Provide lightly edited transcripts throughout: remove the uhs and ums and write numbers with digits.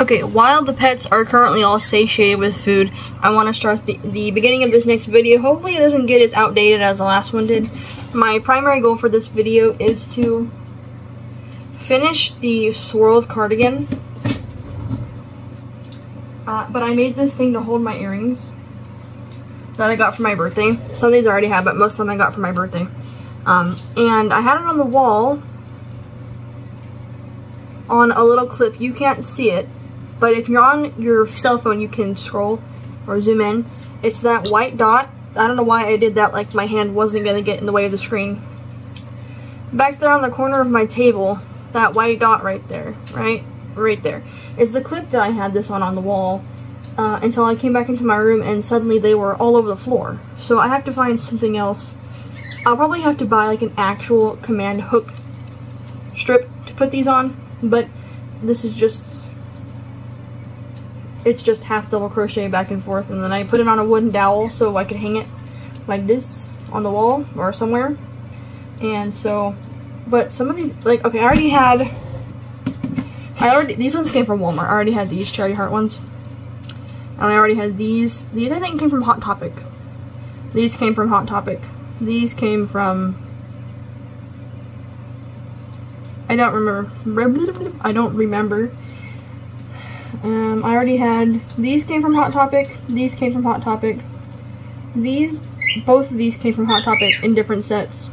Okay, while the pets are currently all satiated with food, I want to start the beginning of this next video. Hopefully it doesn't get as outdated as the last one did. My primary goal for this video is to finish the swirled cardigan. But I made this thing to hold my earrings that I got for my birthday. Some of these I already had, but most of them I got for my birthday. And I had it on the wall on a little clip. You can't see it, but if you're on your cell phone, you can scroll or zoom in. It's that white dot. I don't know why I did that, like my hand wasn't going to get in the way of the screen. Back there on the corner of my table, that white dot right there, right there, is the clip that I had this on the wall until I came back into my room and suddenly they were all over the floor. So I have to find something else. I'll probably have to buy like an actual command hook strip to put these on, but this is just, it's just half double crochet back and forth, and then I put it on a wooden dowel so I could hang it like this on the wall or somewhere. And so, but some of these, like, okay, these ones came from Walmart. I already had these cherry heart ones. And I already had these. These I think came from Hot Topic. These came from Hot Topic. These came from, I don't remember. I already had, these came from Hot Topic. These came from Hot Topic. Both of these came from Hot Topic in different sets.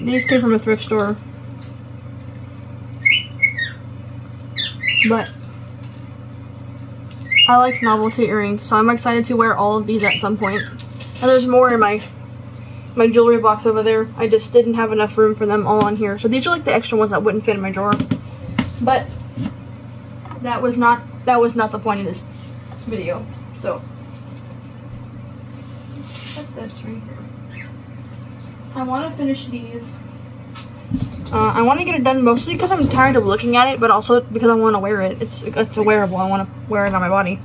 These came from a thrift store. But I like novelty earrings, so I'm excited to wear all of these at some point. And there's more in my jewelry box over there. I just didn't have enough room for them all on here. So these are like the extra ones that wouldn't fit in my drawer. But that was not the point of this video. So put this right here. I want to finish these. I want to get it done mostly because I'm tired of looking at it, but also because I want to wear it. It's a wearable. I want to wear it on my body.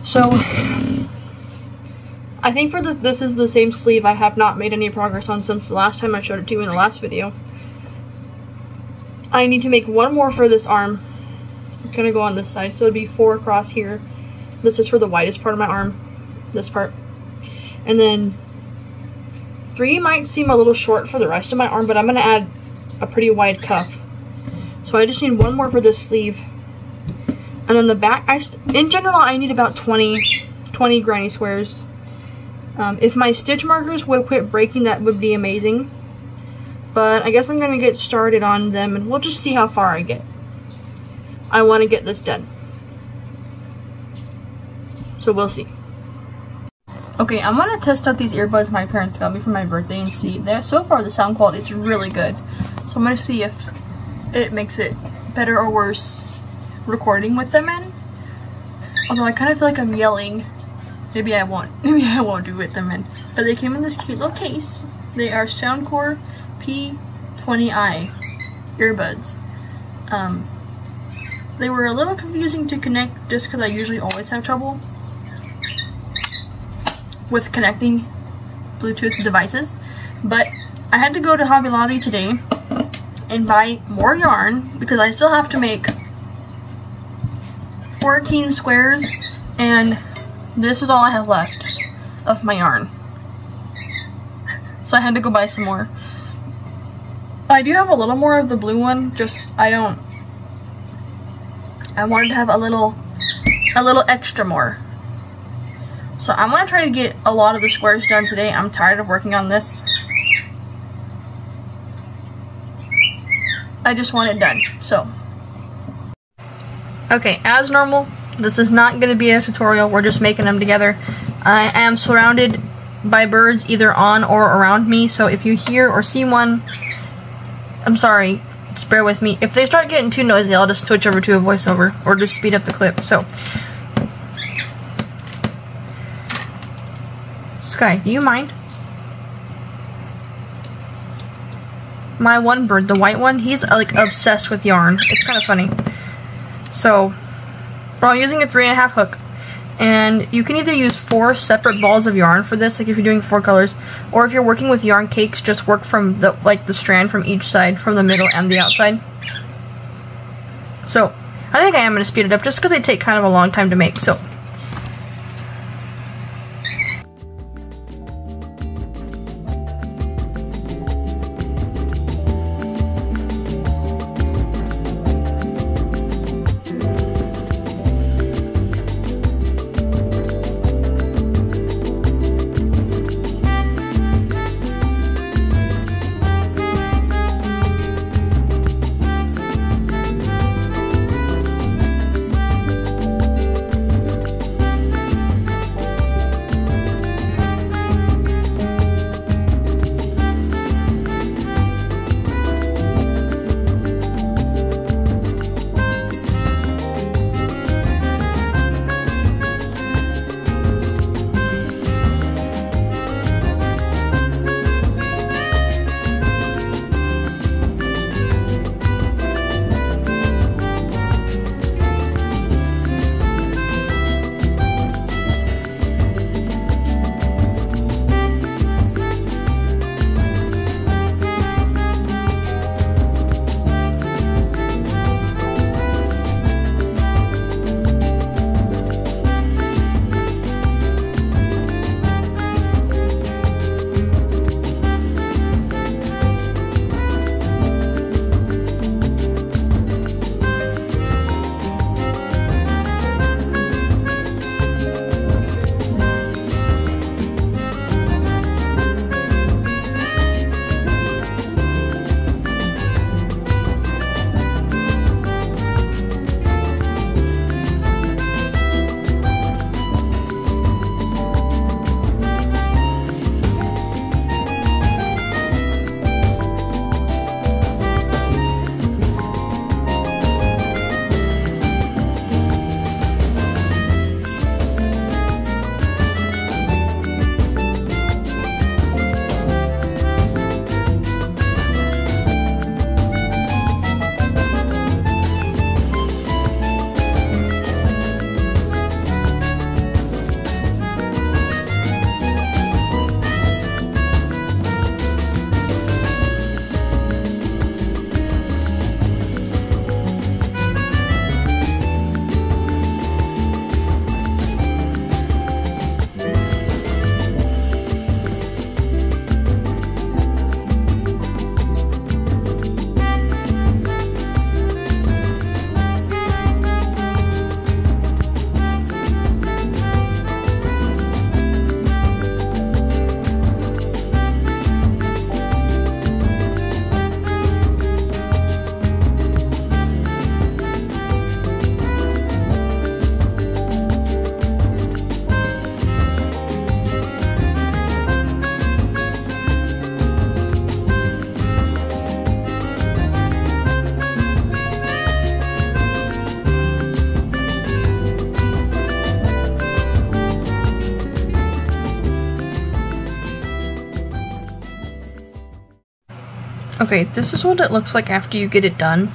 So I think for this is the same sleeve I have not made any progress on since the last time I showed it to you in the last video. I need to make one more for this arm. It's going to go on this side, so it'd be 4 across here. This is for the widest part of my arm, this part. And then 3 might seem a little short for the rest of my arm, but I'm going to add a pretty wide cuff. So I just need one more for this sleeve. And then the back, in general, I need about 20 granny squares. If my stitch markers would quit breaking, that would be amazing. But I guess I'm going to get started on them, and we'll just see how far I get. I want to get this done. So we'll see. Okay, I want to test out these earbuds my parents got me for my birthday and see. So far the sound quality is really good. So I'm going to see if it makes it better or worse recording with them in. Although I kind of feel like I'm yelling. Maybe I won't do it with them in. But they came in this cute little case. They are Soundcore P20i earbuds. They were a little confusing to connect just because I usually always have trouble with connecting Bluetooth devices. But I had to go to Hobby Lobby today and buy more yarn because I still have to make 14 squares, and this is all I have left of my yarn. So I had to go buy some more. I do have a little more of the blue one, just I wanted to have a little extra more. So I'm gonna try to get a lot of the squares done today. I'm tired of working on this. I just want it done, so. Okay, as normal, this is not gonna be a tutorial. We're just making them together. I am surrounded by birds either on or around me, so if you hear or see one, I'm sorry, just bear with me. If they start getting too noisy, I'll just switch over to a voiceover or just speed up the clip. So, Sky, do you mind? My one bird, the white one, he's like obsessed with yarn. It's kind of funny. So, I'm using a 3.5 hook. And you can either use 4 separate balls of yarn for this, like if you're doing 4 colors, or if you're working with yarn cakes, just work from the strand from each side, from the middle and the outside. So, I think I am going to speed it up just because they take kind of a long time to make, so. Okay, this is what it looks like after you get it done.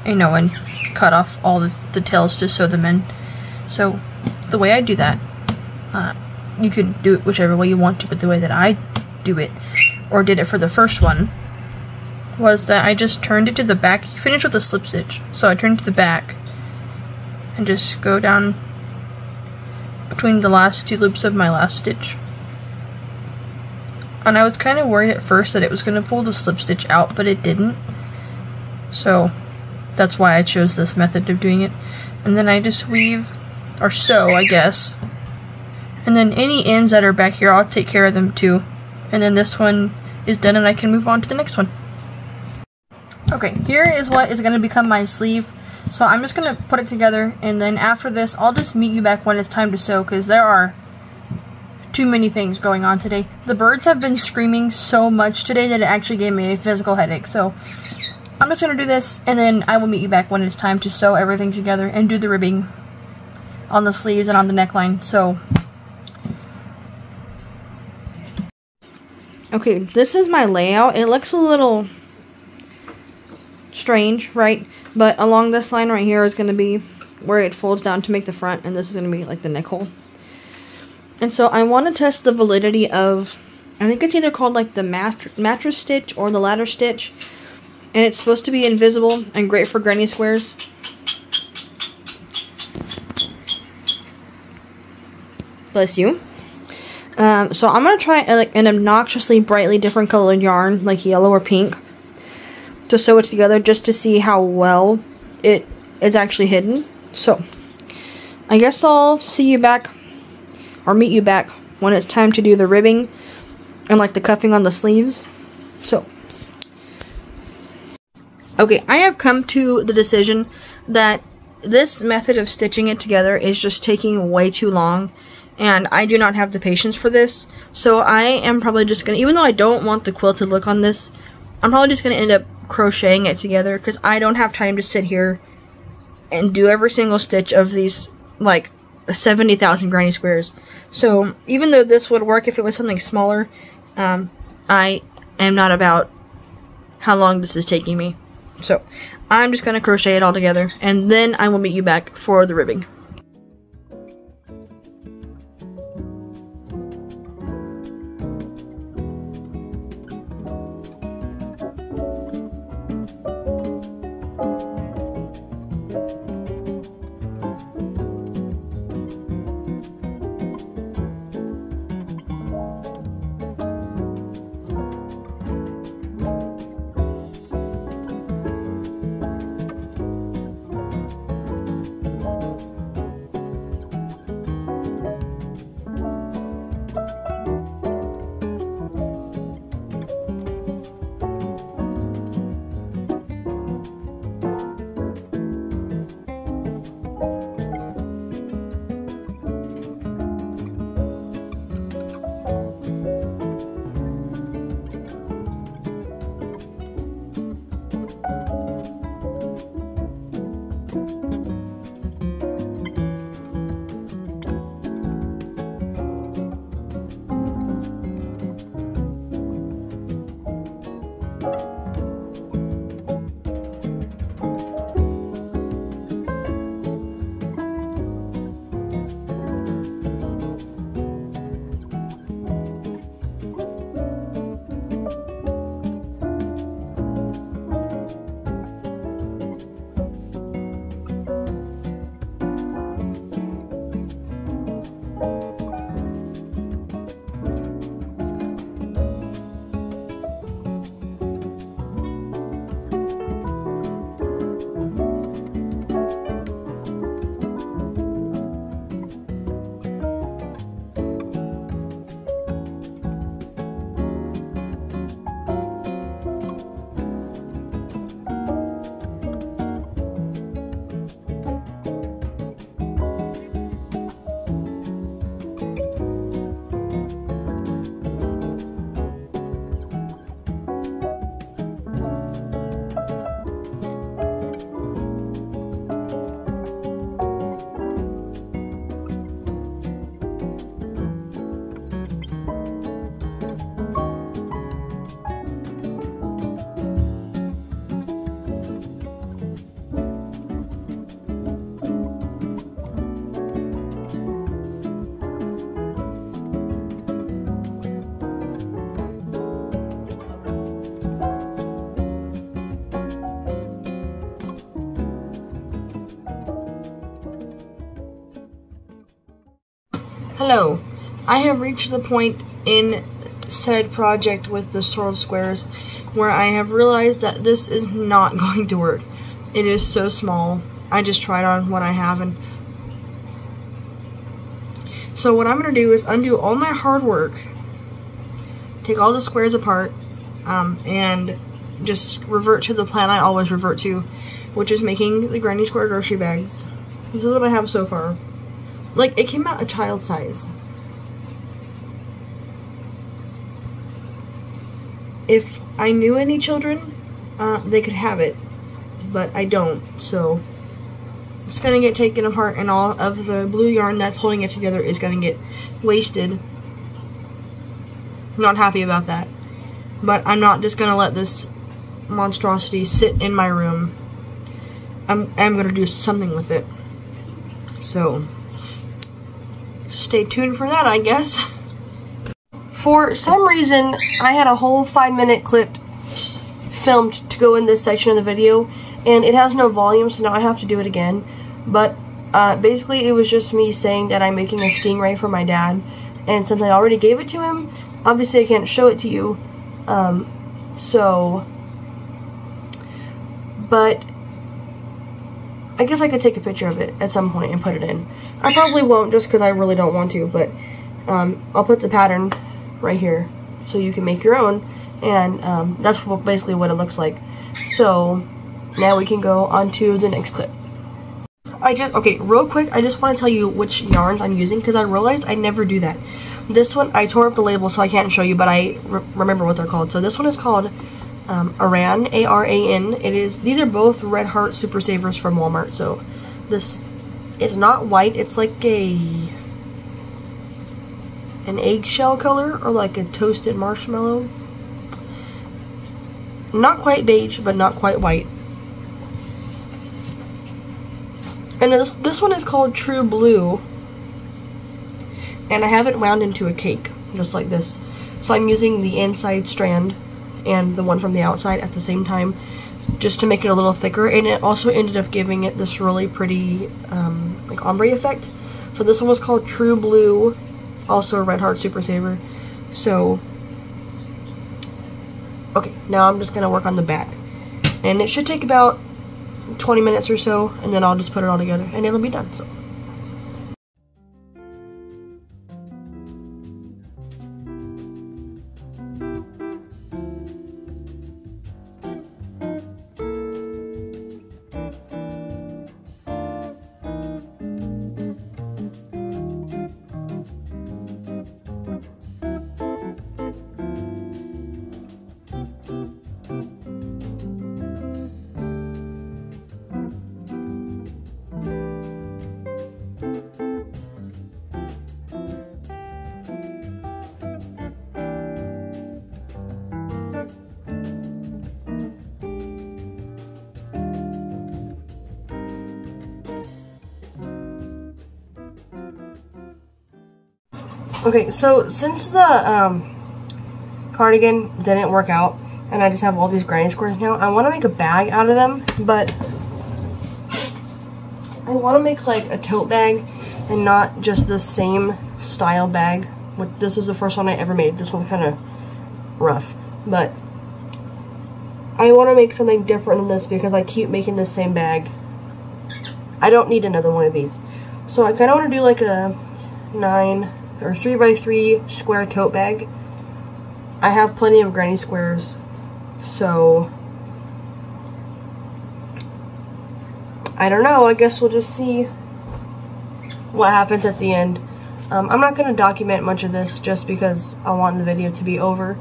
You know, and cut off all the tails to sew them in. So, the way I do that, you could do it whichever way you want to, but the way that I do it, or did it for the first one, was that I just turned it to the back. You finish with a slip stitch. So I turned it to the back, and just go down between the last two loops of my last stitch. And I was kind of worried at first that it was going to pull the slip stitch out, but it didn't. So that's why I chose this method of doing it. And then I just weave, or sew, I guess. And then any ends that are back here, I'll take care of them too. And then this one is done and I can move on to the next one. Okay, here is what is going to become my sleeve. So I'm just going to put it together, and then after this, I'll just meet you back when it's time to sew, because there are too many things going on today. The birds have been screaming so much today that it actually gave me a physical headache. So I'm just going to do this, and then I will meet you back when it's time to sew everything together and do the ribbing on the sleeves and on the neckline. So, okay, this is my layout. It looks a little strange, right? But along this line right here is going to be where it folds down to make the front, and this is going to be like the neck hole. And so I want to test the validity of, I think it's either called like the mattress stitch or the ladder stitch, and it's supposed to be invisible and great for granny squares. Bless you. So I'm going to try like an obnoxiously brightly different colored yarn, like yellow or pink, to sew it together just to see how well it is actually hidden. So I guess I'll see you back, or meet you back, when it's time to do the ribbing and like the cuffing on the sleeves. So okay, I have come to the decision that this method of stitching it together is just taking way too long, and I do not have the patience for this. So I am probably just going to, even though I don't want the quilted look on this, I'm probably just going to end up crocheting it together, because I don't have time to sit here and do every single stitch of these, like, 70,000 granny squares. So even though this would work if it was something smaller, I am not about how long this is taking me. So I'm just going to crochet it all together, and then I will meet you back for the ribbing. Hello, I have reached the point in said project with the swirled squares where I have realized that this is not going to work. It is so small. I just tried on what I have, and so what I'm going to do is undo all my hard work, take all the squares apart, and just revert to the plan I always revert to, which is making the granny square grocery bags. This is what I have so far. Like, it came out a child size. If I knew any children, they could have it, but I don't, so it's gonna get taken apart, and all of the blue yarn that's holding it together is gonna get wasted. Not happy about that, but I'm not just gonna let this monstrosity sit in my room. I'm gonna do something with it, so stay tuned for that, I guess. For some reason, I had a whole 5-minute clip filmed to go in this section of the video, and it has no volume, so now I have to do it again. But Basically, it was just me saying that I'm making a stingray for my dad, and since I already gave it to him, obviously I can't show it to you, but I guess I could take a picture of it at some point and put it in. I probably won't just because I really don't want to, but I'll put the pattern right here so you can make your own, and that's basically what it looks like. So now we can go on to the next clip. Okay, real quick, I just want to tell you which yarns I'm using because I realized I never do that. This one, I tore up the label so I can't show you, but I remember what they're called. So this one is called Aran, A-R-A-N. These are both Red Heart Super Savers from Walmart. So this is not white, it's like an eggshell color or like a toasted marshmallow. Not quite beige, but not quite white. And this one is called True Blue, and I have it wound into a cake, just like this. So I'm using the inside strand and the one from the outside at the same time, just to make it a little thicker, and it also ended up giving it this really pretty, like ombre effect. So this one was called True Blue, also Red Heart Super Saver. So, okay, now I'm just gonna work on the back, and it should take about 20 minutes or so, and then I'll just put it all together and it'll be done. So okay, so since the cardigan didn't work out and I just have all these granny squares now, I want to make a bag out of them, but I want to make like a tote bag and not just the same style bag. This is the first one I ever made. This one's kind of rough, but I want to make something different than this because I keep making the same bag. I don't need another one of these. So I kind of want to do like a 9 or 3x3 square tote bag. I have plenty of granny squares, so I don't know, I guess we'll just see what happens at the end. I'm not going to document much of this just because I want the video to be over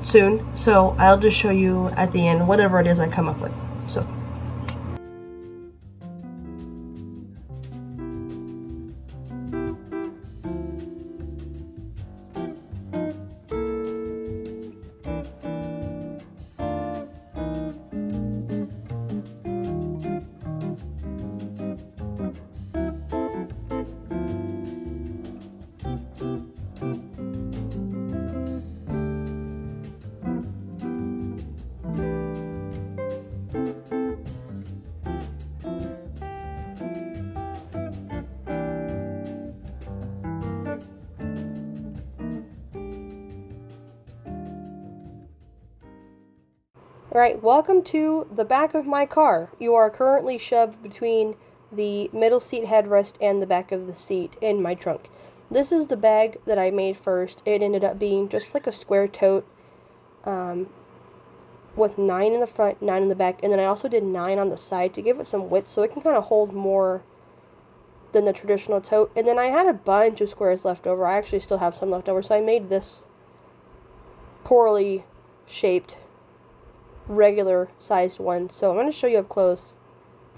soon, so I'll just show you at the end whatever it is I come up with. So alright, welcome to the back of my car. You are currently shoved between the middle seat headrest and the back of the seat in my trunk. This is the bag that I made first. It ended up being just like a square tote with 9 in the front, 9 in the back, and then I also did 9 on the side to give it some width so it can kind of hold more than the traditional tote. And then I had a bunch of squares left over. I actually still have some left over, so I made this poorly shaped regular sized one. So I'm going to show you up close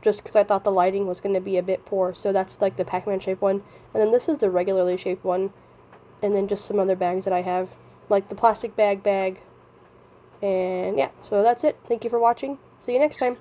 just because I thought the lighting was going to be a bit poor. So that's like the Pac-Man shaped one, and then this is the regularly shaped one, and then just some other bags that I have, like the plastic bag, and yeah, so that's it. Thank you for watching. See you next time.